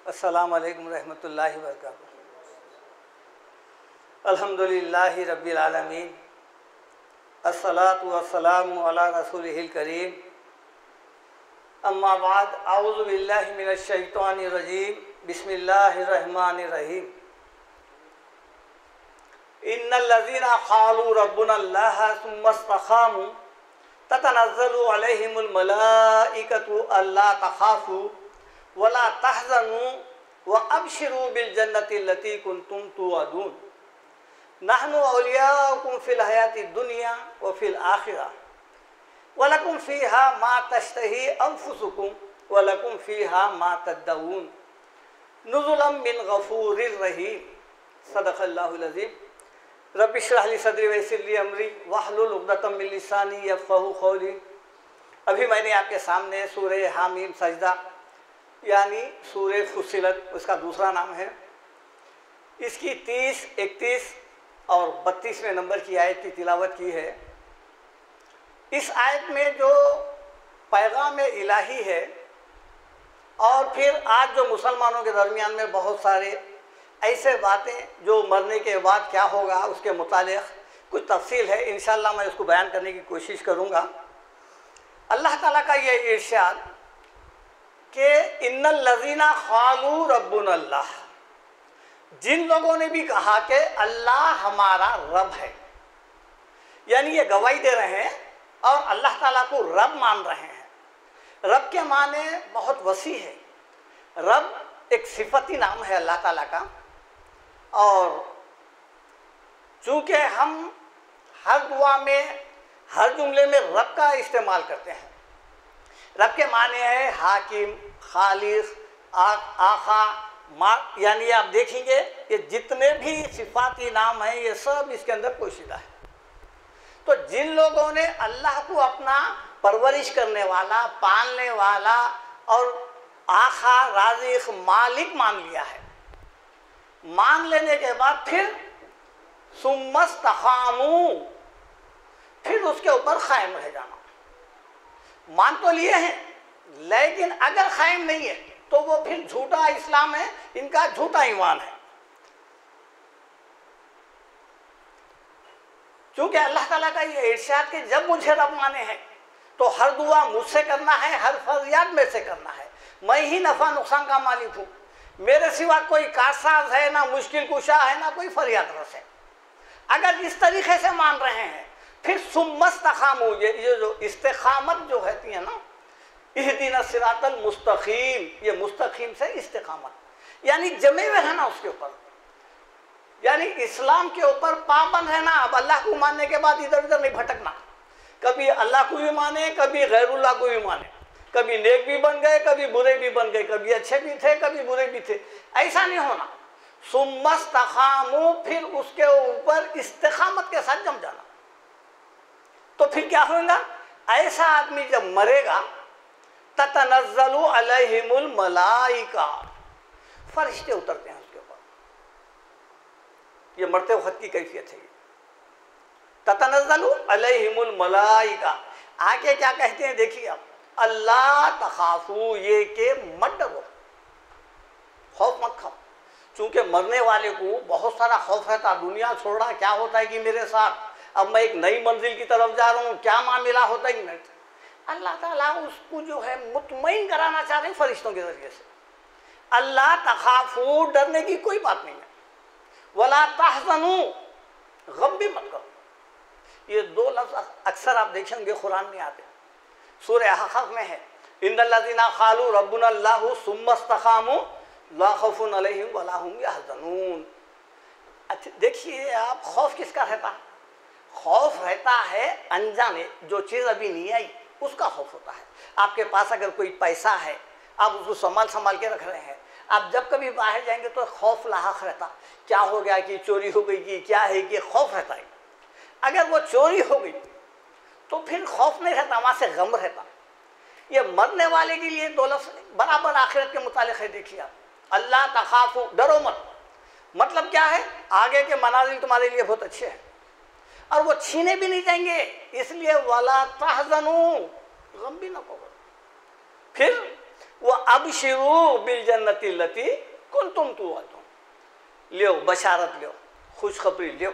अस्सलामु अलैकुम रहमतुल्लाहि व बरकातुहू। अल्हम्दुलिल्लाहि रब्बिल आलमीन, अस्सलातु वस्सलामु अला रसूलिहिल करीम, अम्मा बाद, आऊज़ु बिल्लाहि मिनश शैतानिर रजीम, बिस्मिल्लाहिर रहमानिर रहीम। इन्नल लज़ीना क़ालू रब्बुनल्लाह सुम्मा इस्तक़ामू ततनज़्ज़लु अलैहिमुल मलाइकतु अल्ला तख़ाफ़ू वला तहज़नू व अबशिरू बिल जन्नति लती कुंतुम तुअदून नहनु औलियाउकुम फ़िल हयाति दुनिया व फ़िल आखिरा वलकुम फ़ीहा मा तश्तही अनफुसुकुम वलकुम फ़ीहा मा तद्दऊन नुज़ुलन मिन गफ़ूरिर रहीम। सदक़ल्लाहुल अज़ीम। रब्बि इश्रह ली सदरी व यस्सिर ली अमरी वहलुल उक़दतम मिन लिसानी यफ़क़हू क़ौली। अभी मैंने आपके सामने सूरह हामीम सजदा यानी सूरह फुस्सिलत, उसका दूसरा नाम है, इसकी 30, 31 और 32वें नंबर की आयत की तिलावत की है। इस आयत में जो पैगाम इलाही है और फिर आज जो मुसलमानों के दरमियान में बहुत सारे ऐसे बातें जो मरने के बाद क्या होगा उसके मुतालिक कुछ तफसील है, इंशाअल्लाह मैं उसको बयान करने की कोशिश करूँगा। अल्लाह ताला का ये इरशाद कि इन्नल लज़ीना क़ालू रब्बुनल्लाह, जिन लोगों ने भी कहा कि अल्लाह हमारा रब है, यानी ये गवाही दे रहे हैं और अल्लाह ताला को रब मान रहे हैं। रब के माने बहुत वसी है। रब एक सिफती नाम है अल्लाह ताला का, और चूँकि हम हर दुआ में हर जुमले में रब का इस्तेमाल करते हैं। रब के माने है हाकिम, खालिस, आखा, माँ, यानी आप देखेंगे ये जितने भी सिफाती नाम हैं ये सब इसके अंदर पोशीदा है। तो जिन लोगों ने अल्लाह को अपना परवरिश करने वाला, पालने वाला और आखा, राज़िक़, मालिक मान लिया है, मान लेने के बाद फिर सुम्मस्तक़ामू, फिर उसके ऊपर कायम रह जाना। मान तो लिए हैं लेकिन अगर कायम नहीं है तो वो फिर झूठा इस्लाम है, इनका झूठा ईमान है। क्योंकि अल्लाह ताला का ये इरशाद कि जब मुझे रब माने हैं तो हर दुआ मुझसे करना है, हर फरियाद में से करना है। मैं ही नफ़ा नुकसान का मालिक हूँ, मेरे सिवा कोई कारसाज है ना, मुश्किल कुशा है ना, कोई फरियाद रस है। अगर इस तरीके से मान रहे हैं फिर सुम्मस्तक़ामू, ये जो इस्तिक़ामत जो रहती है ना, इहदिना सिरातल मुस्तक़ीम, ये मुस्तक़ीम से इस्तिक़ामत यानी जमे हुए रहना उसके ऊपर, यानी इस्लाम के ऊपर पाबंद रहना। अब अल्लाह को मानने के बाद इधर उधर नहीं भटकना, कभी अल्लाह को भी माने, कभी गैरुल्लाह को भी माने, कभी नेक भी बन गए, कभी बुरे भी बन गए, कभी अच्छे भी थे, कभी बुरे भी थे, ऐसा नहीं होना। सुम्मस्तक़ामू, फिर उसके ऊपर इस्तिक़ामत के साथ जम जाना। तो फिर क्या होगा, ऐसा आदमी जब मरेगा ततनज़्ज़लु अलैहिमुल मलाइका, फरिश्ते उतरते हैं उसके ऊपर। ये मरते वक्त की कैफियत है। ततनज़्ज़लु अलैहिमुल मलाइका, आगे क्या कहते हैं देखिए आप, अल्लाह तख़ाफ़ू, ये के मत डरो, खौफ मत खाओ। चूँकि मरने वाले को बहुत सारा खौफ रहता, दुनिया छोड़ रहा, क्या होता है कि मेरे साथ, अब मैं एक नई मंजिल की तरफ जा रहा हूँ, क्या मामला होता है कि नहीं। अल्लाह ताला उसको जो है मुतमईन कराना चाह रहे हैं फरिश्तों के ज़रिए से। अल्लाह तख़ाफ़ू, डरने की कोई बात नहीं है, वला तहज़नू, गम भी मत करो। ये दो लफ्ज़ अक्सर आप देखेंगे कुरान में आते हैं। सूरह अहक़ाफ़ में है, इन्नल लज़ीना क़ालू रब्बुनल्लाहु सुम्मा इस्तक़ामू ला खौफ़ुन अलैहिम वला हुम यहज़नून। अच्छा देखिए आप, खौफ किसका रहता है? खौफ रहता है अनजाने, जो चीज़ अभी नहीं आई उसका खौफ होता है। आपके पास अगर कोई पैसा है, आप उसको संभाल के रख रहे हैं, आप जब कभी बाहर जाएंगे तो खौफ लाहक रहता, क्या हो गया कि चोरी हो गई कि क्या है, कि खौफ रहता है। अगर वो चोरी हो गई तो फिर खौफ नहीं रहता, वहाँ से गम रहता। ये मरने वाले के लिए दो लफ्ज़ बराबर आखिरत के मुतालिक है। देखिए आप, अल्लाह तख़ाफ़ू, डरो मत, मतलब क्या है, आगे के मनाजिल तुम्हारे लिए बहुत अच्छे हैं और वो छीने भी नहीं जाएंगे, इसलिए वला तहज़नू, गम भी ना करो। फिर वह अबशिरू बिल जन्नति लती कुंतुम तुअदून, लो बशारत लो, खुशखबरी लो,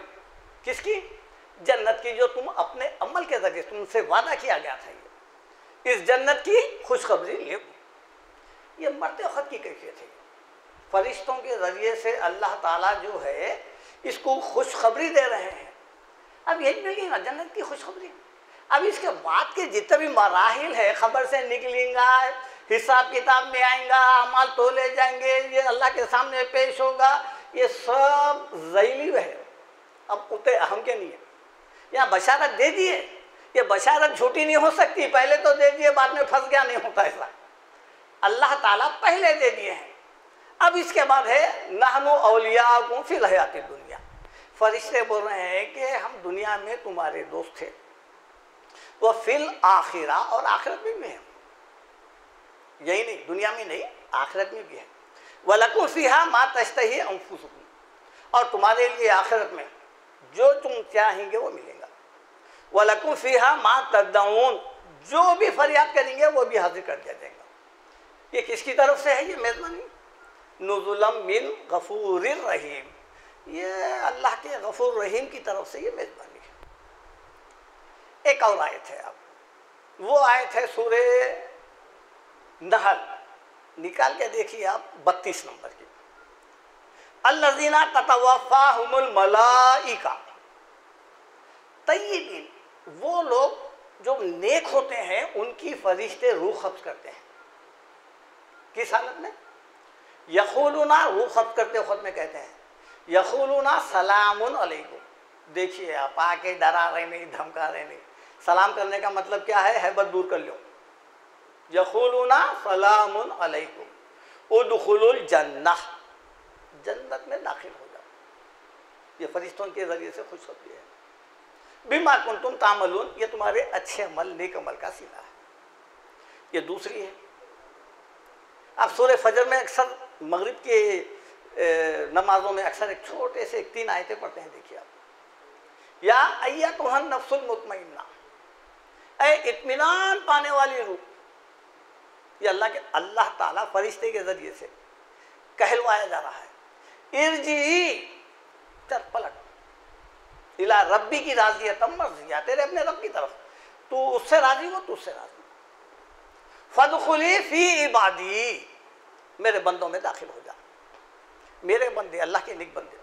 किसकी? जन्नत की जो तुम अपने अमल के जरिए तुमसे वादा किया गया था। ये इस जन्नत की खुशखबरी लो। ये मरते वक्त की कैफियत है। फरिश्तों के जरिए से अल्लाह ताला जो है इसको खुशखबरी दे रहे हैं। अब यही मिल गई ना जन्नत की खुशखबरी। अब इसके बाद के जितने भी मराहिल है, खबर से निकलेगा, हिसाब किताब में आएगा, अमाल तोले जाएंगे, ये अल्लाह के सामने पेश होगा, ये सब ज़ैली है, अब उतने अहम के नहीं है। यहाँ बशारत दे दिए, ये बशारत झूठी नहीं हो सकती, पहले तो दे दिए बाद में फंस गया, नहीं होता ऐसा। अल्लाह ताला पहले दे दिए हैं। अब इसके बाद है नहनु औलियाकुम फिल हयातिद दुनिया। फरिश्ते बोल रहे हैं कि हम दुनिया में तुम्हारे दोस्त थे, वो फिल आखिरा, और आखिरत में भी है। यही नहीं, दुनिया में नहीं, आखिरत में भी है। वलकुम फीहा मा तश्तही अंफुसुकुम, और तुम्हारे लिए आखिरत में जो तुम चाहेंगे वो मिलेगा। वलकुम फीहा मा तदऊन, जो भी फरियाद करेंगे वो भी हाजिर कर दिया जाएगा। ये किसकी तरफ से है? ये मेज़बानी नुज़ुलम मिन गफूरिर रहीम, ये अल्लाह के गफूर रहीम की तरफ से ये मेज़बानी है। एक और आयत है, अब वो आयत है सूरे नहल, निकाल के देखिए आप 32 नंबर की। अल्लज़ीना ततवफ़ाहुमुल मलाइका तय्यबीन, वो लोग जो नेक होते हैं उनकी फरिश्ते रूह कब्ज़ करते हैं। किस हालत में? यक़ूलूना, रूह कब्ज़ करते वक्त में कहते हैं यक़ूलूना सलामुन अलैकुम। देखिए आप आके डरा रहे नहीं, धमका रहे नहीं। सलाम करने का मतलब क्या है? हैबत दूर कर लो। यक़ूलूना सलामुन अलैकुम उदखुलुल जन्नह, जन्नत में दाखिल हो जाओ। ये फरिश्तों के जरिए से खुशखबरी है। बिमा कुंतुम तामलून, ये तुम्हारे अच्छे अमल, नेक अमल का सिला है। ये दूसरी है। आप सूरह फजर में अक्सर, मगरिब के नमाजों में अक्सर एक छोटे से 3 आयतें पढ़ते हैं। देखिए आप, या अय्यतुहन नफ्सुल मुतमइन्ना, ऐ इत्मीनान पाने वाली रूह। ये अल्लाह ताला फरिश्ते के जरिए से कहलवाया जा रहा है। इरजी, चल पलट, इला रब्बी की राज़ियतम मर्ज़िया, तेरे अपने रब की तरफ, तू उससे राजी हो, तू उससे राजी। फदखुली फी इबादी, मेरे बंदों में दाखिल हो जा, मेरे बंदे, अल्लाह के नेक बंदे।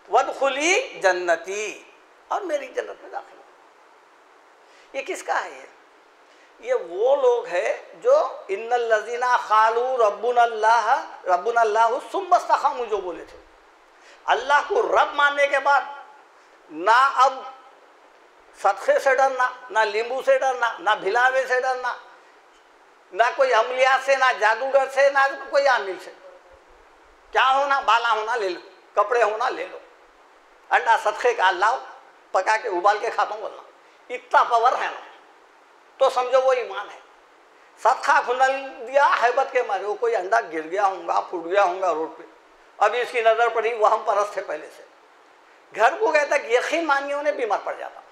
वदखुली जन्नती, और मेरी जन्नत में दाखिल हो। ये किसका है? ये वो लोग हैं जो इन्नल लज़ीना क़ालू रब्बुनल्लाहु सुम्मा इस्तक़ामू, जो बोले थे अल्लाह को रब मानने के बाद ना अब सदक़े से डरना, ना नींबू से डरना, ना भिलावे से डरना, ना कोई अमलिया से, ना जादूगर से, ना कोई आमिल से। क्या होना? बाला होना ले लो, कपड़े होना ले लो, अंडा सदक़े का लाओ, पका के उबाल के खाता हूँ बोलना, इतना पावर है ना, तो समझो वो ईमान है। सदका खुनल दिया हैबत के मारे, वो कोई अंडा गिर गया होगा, फूट गया होगा रोड पे, अभी इसकी नज़र पड़ी, वह हम परस्त थे पहले से, घर को गए तक यकीन मानिए उन्हें बीमार पड़ जाता।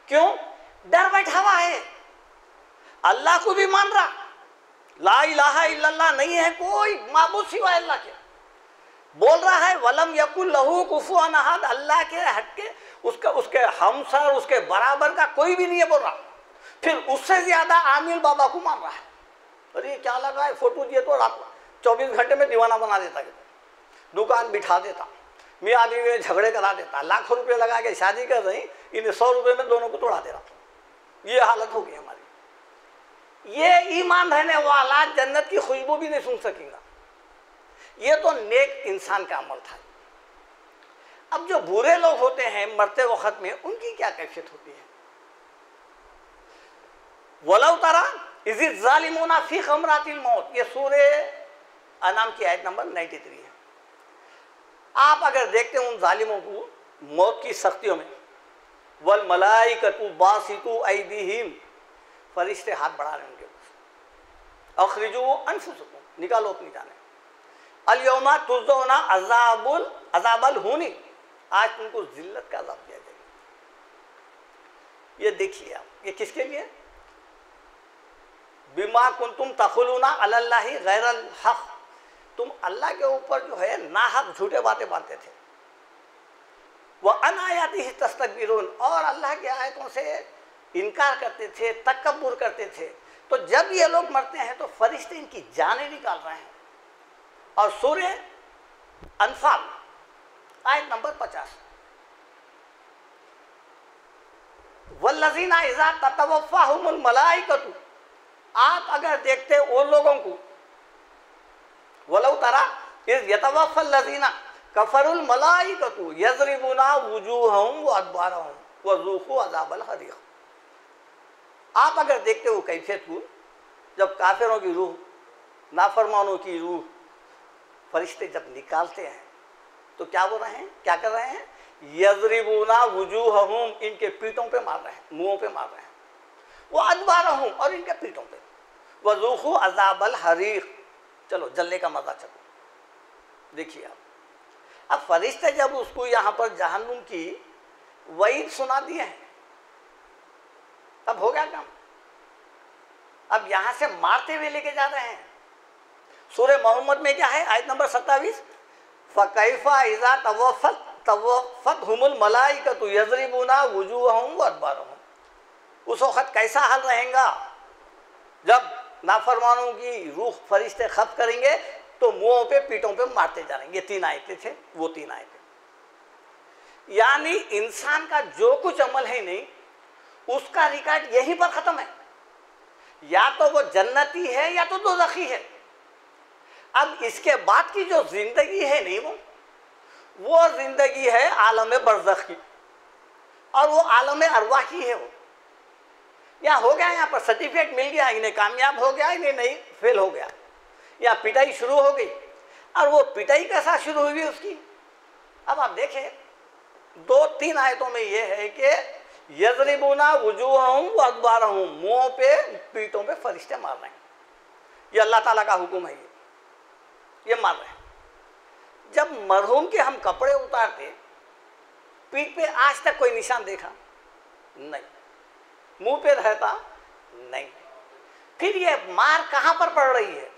क्यों? डर बैठा हुआ है, अल्लाह को भी मान रहा, ला इलाहा इल्लल्लाह, नहीं है कोई माबूद सिवाय अल्लाह के, बोल रहा है वलम यकुल लहू कुफुअन अहद, अल्लाह के हट के उसके हमसर, उसके बराबर का कोई भी नहीं है बोल रहा। फिर उससे ज्यादा आमिल बाबा को मान रहा है। अरे क्या लगा है, फोटो दिए तो रात 24 घंटे में दीवाना बना देता, दुकान बिठा देता, मियाँ बीवी में झगड़े करा देता, लाखों रुपए लगा के शादी कर रही, इन्हें 100 रुपए में दोनों को तोड़ा दे रहा। ये हालत हो गई हमारी। ये ईमान रहने वाला जन्नत की खुशबू भी नहीं सूंघ सकेगा। ये तो नेक इंसान का अमल था। अब जो बुरे लोग होते हैं मरते वक्त में, उनकी क्या कैफियत होती है? वलौ तरा इज़ ज़ालिमूना फी ग़मरातिल मौत, ये सूरे अनाम की आयत नंबर 93 है। आप अगर देखते हैं उन जालिमों को मौत की सख्तियों में, वल मलाइकतु बासितु ऐदीहिम, फरिश्ते हाथ बढ़ा रहे उनके ऊपर, अखरिजू अनफुसकुम, निकालो अपनी जाने, अल यौमा तुज़ौना अज़ाबल हुनी, आज तुमको जिल्लत का अज़ाब दिया जाएगा। ये देखिए आप, ये किसके लिए? बिमा कुंतुम तखुलूना अलल्लाहि गैरल हक, तुम अल्लाह के ऊपर जो है नाहक झूठे बातें बांधते थे। वह अनायातिही तस्तकबिरून, और अल्लाह की आयतों से इनकार करते थे, तकब्बुर करते थे। तो जब ये लोग मरते हैं तो फरिश्ते इनकी जानें निकाल रहे हैं। और सूरह अनफाल आयत नंबर 50, वल्लज़ीना इज़ा ततवफ़्फ़ाहुमुल मलाइकतु, आप अगर देखते उन लोगों को, वलौ तरा इज़ यतवफ़्फ़ल लज़ीना कफ़रुल मलाइकतु यज़रिबूना वुजूहहुम व अदबारहुम व ज़ूक़ू अज़ाबल हरीक़, आप अगर देखते हो कैफियत को, जब काफिरों की रूह, नाफरमानों की रूह फरिश्ते जब निकालते हैं तो क्या बोल रहे हैं, क्या कर रहे हैं, यज़रिबूना वुजूहहुम, इनके पीठों पे मार रहे हैं, मुंहों पे मार रहे हैं, वो अदबारहुम, और इनके पीठों पे, व ज़ूक़ू अज़ाबल हरीक़, चलो जलने का मजा चलो। देखिए आप, अब फरिश्ते जब उसको यहाँ पर जहन्नुम की वईद सुना दिए हैं, तब हो गया काम। अब यहाँ से मारते हुए लेके जा रहे हैं। सूरह मोहम्मद में क्या है, आयत नंबर 27, फ़कैफ़ा इज़ा तवफ़्फ़तहुमुल मलाइकतु यज़रिबूना वुजूहहुम व अदबारहुम, उस वक़्त कैसा हाल रहेगा जब नाफरमानों की रूह फरिश्ते खत्म करेंगे तो मुंहों पे पीठों पे मारते जा रहे हैं। ये 3 आयतें थे, वो 3 आयतें। यानी इंसान का जो कुछ अमल है नहीं, उसका रिकॉर्ड यहीं पर ख़त्म है, या तो वो जन्नती है या तो दोज़खी है। अब इसके बाद की जो ज़िंदगी है नहीं, वो ज़िंदगी है आलम बरज़ख की, और वो आलम अरवाह की है। वो यहाँ हो गया, यहाँ पर सर्टिफिकेट मिल गया, इन्हें कामयाब हो गया, इन्हें नहीं फेल हो गया, या पिटाई शुरू हो गई। और वो पिटाई कैसा शुरू हुई उसकी, अब आप देखें 2-3 आयतों में ये है कि यज़रिबूना वुजूहहुम व अदबारहुम, मुँहों पे पीठों पे फरिश्ते मार रहे हैं। ये अल्लाह ताला का हुक्म है, ये मार रहे हैं। जब मरहूम के हम कपड़े उतारते, पीठ पे आज तक कोई निशान देखा नहीं, मुंह पे रहता नहीं, फिर ये मार कहाँ पर पड़ रही है,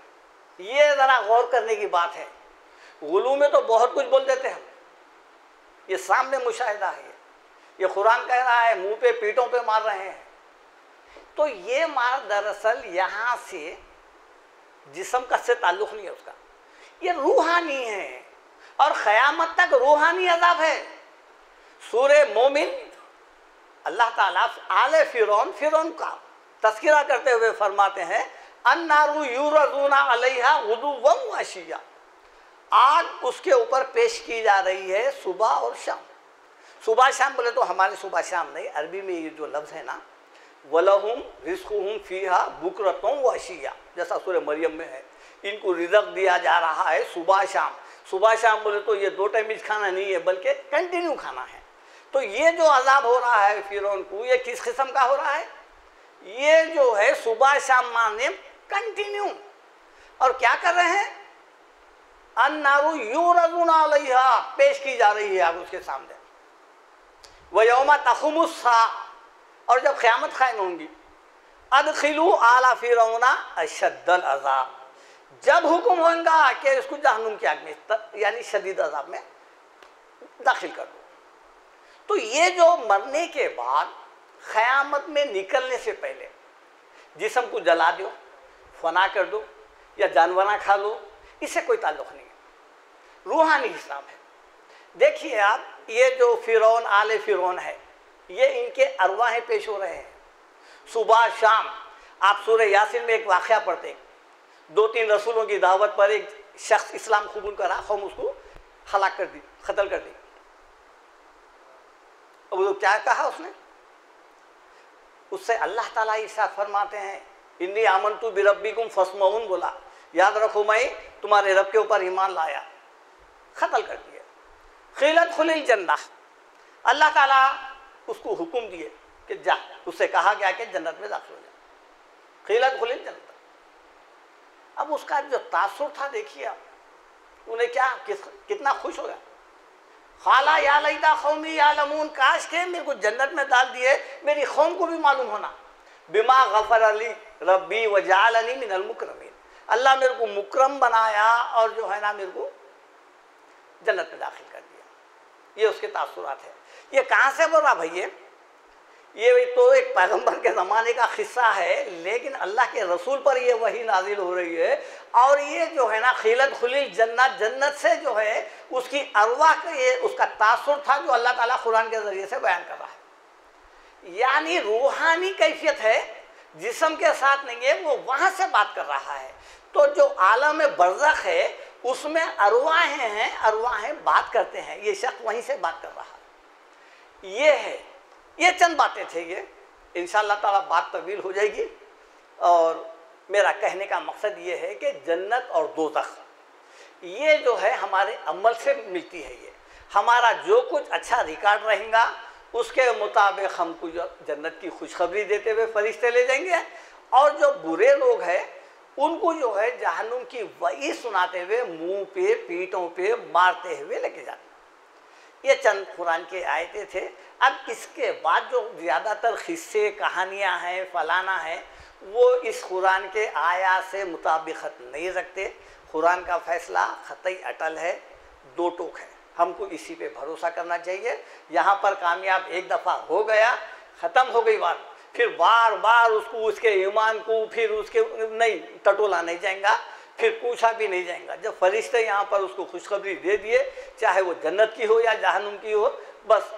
ये ज़रा गौर करने की बात है। गुलू में तो बहुत कुछ बोल देते हैं, ये सामने मुशाहिदा है, ये कुरान कह रहा है मुंह पे पीठों पे मार रहे हैं। तो ये मार दरअसल यहाँ से जिस्म का से ताल्लुक़ नहीं है उसका, ये रूहानी है, और क़यामत तक रूहानी अज़ाब है। सूरे मोमिन अल्लाह ताला आले फ़िरौन का तज़किरा करते हुए फरमाते हैं, अन्नारु युरज़ूना अलैहा गुदुव्वन व अशिय्या, आग उसके ऊपर पेश की जा रही है सुबह और शाम। सुबह शाम बोले तो हमारे सुबह शाम नहीं, अरबी में ये जो लफ्ज़ है ना, वलहुम रिज़्क़ुहुम फ़ीहा बुकरतुन व अशिय्या, जैसा सूरह मरियम में है, इनको रिज़्क़ दिया जा रहा है सुबह शाम। सुबह शाम बोले तो ये 2 टाइम खाना नहीं है, बल्कि कंटिन्यू खाना है। तो ये जो अज़ाब हो रहा है फ़िरौन को, ये किस किस्म का हो रहा है, ये जो है सुबह शाम माने कंटिन्यू। और क्या कर रहे हैं, अन्नारु युरज़ूना अलैहा, पेश की जा रही है आग उसके सामने। व यौमा तक़ूमुस्सा, और जब क़यामत क़ायम होंगी, अदखिलू आला फ़िरौना अशद्दल अज़ाब, जब हुक्म होगा कि इसको जहन्नुम की आग में, यानी शदीद अज़ाब में दाखिल कर दो। तो ये जो मरने के बाद क़यामत में निकलने से पहले जिस्म को जला दो, फना कर दो, या जानवरा खा लो, इससे कोई ताल्लुक़ नहीं है, रूहानी हिसाब है। देखिए आप, ये जो फ़िरौन आले फ़िरौन है, ये इनके अरवाहें पेश हो रहे हैं सुबह शाम। आप सूरह यासीन में एक वाक़या पढ़ते, 2-3 रसूलों की दावत पर एक शख्स इस्लाम कबूल करा, कौम उसको हलाक कर दी, कत्ल कर दी। अब वो क्या कहा उसने, उससे अल्लाह ताला इरशाद फरमाते हैं, इन्नी आमनतु बिरब्बिकुम फस्मऊन, बोला याद रखो मैं तुम्हारे रब के ऊपर ईमान लाया, कत्ल कर दिया। खिलत खुलिल जन्नह, अल्लाह ताला उसको हुक्म दिए कि जा, उससे कहा गया कि जन्नत में दाखिल हो जा, खिलत खुलिल जन्नत। अब उसका जो तासुर था देखिए आप, उन्हें क्या कितना खुश हो गया, खाला या लैता कौमी यालमून, काश के मेरे को जन्नत में डाल दिए, मेरी कौम को भी मालूम होना, बिमा गफर अली, रब्बी वजालनी मिनल मुकरमीन, अल्लाह मेरे को मुकरम बनाया और जो है ना मेरे को जन्नत में दाखिल कर दिया। ये उसके तासुरात है। ये कहाँ से बोल रहा भैया? ये तो एक पैगंबर के ज़माने का किस्सा है, लेकिन अल्लाह के रसूल पर ये वही नाजिल हो रही है। और ये जो है ना खिलत खुली जन्नत, जन्नत से जो है उसकी अरवाह का ये उसका तासुर था जो अल्लाह ताला कुरान के ज़रिए से बयान कर रहा है। यानी रूहानी कैफियत है, जिस्म के साथ नहीं है, वो वहाँ से बात कर रहा है। तो जो आलम बरज़ख है उसमें अरवाहें हैं, अरवाहें बात करते हैं, ये शख्स वहीं से बात कर रहा है। ये है, ये चंद बातें थे। ये इंशाअल्लाह ताला बात तवील हो जाएगी। और मेरा कहने का मकसद ये है कि जन्नत और दोज़ख ये जो है हमारे अमल से मिलती है। ये हमारा जो कुछ अच्छा रिकॉर्ड रहेगा उसके मुताबिक हमको जन्नत की खुशखबरी देते हुए फरिश्ते ले जाएंगे, और जो बुरे लोग हैं उनको जो है जहन्नुम की वही सुनाते हुए मुंह पे पीठों पे मारते हुए लेके जाते। ये चंद कुरान के आयतें थे। अब इसके बाद जो ज़्यादातर किस्से कहानियाँ हैं फलाना है वो इस कुरान के आया से मुताबिकत नहीं रखते। कुरान का फैसला ख़तई अटल है, दो टोक है, हमको इसी पे भरोसा करना चाहिए। यहाँ पर कामयाब एक दफ़ा हो गया, ख़त्म हो गई बात, फिर बार बार उसको उसके ईमान को फिर उसके नहीं टटोला नहीं जाएगा, फिर पूछा भी नहीं जाएगा। जब फरिश्ते यहाँ पर उसको खुशखबरी दे दिए, चाहे वो जन्नत की हो या जहन्नुम की हो, बस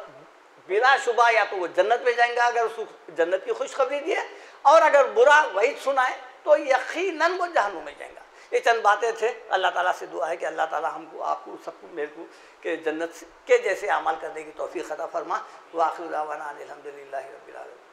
बिला शुबा या तो वो जन्नत में जाएंगा अगर उसको जन्नत की खुशखबरी दिए, और अगर बुरा वही सुनाए तो यकीनन वो जहन्नुम में जाएगा। ये चंद बातें थे। अल्लाह ताला से दुआ है कि अल्लाह ताला हमको, आपको, सबको, मेरे को के जन्नत के जैसे अमल करने की तौफीक अता फरमा। व आखिर दावाना अल्हम्दुलिल्लाहि रब्बिल आलमीन।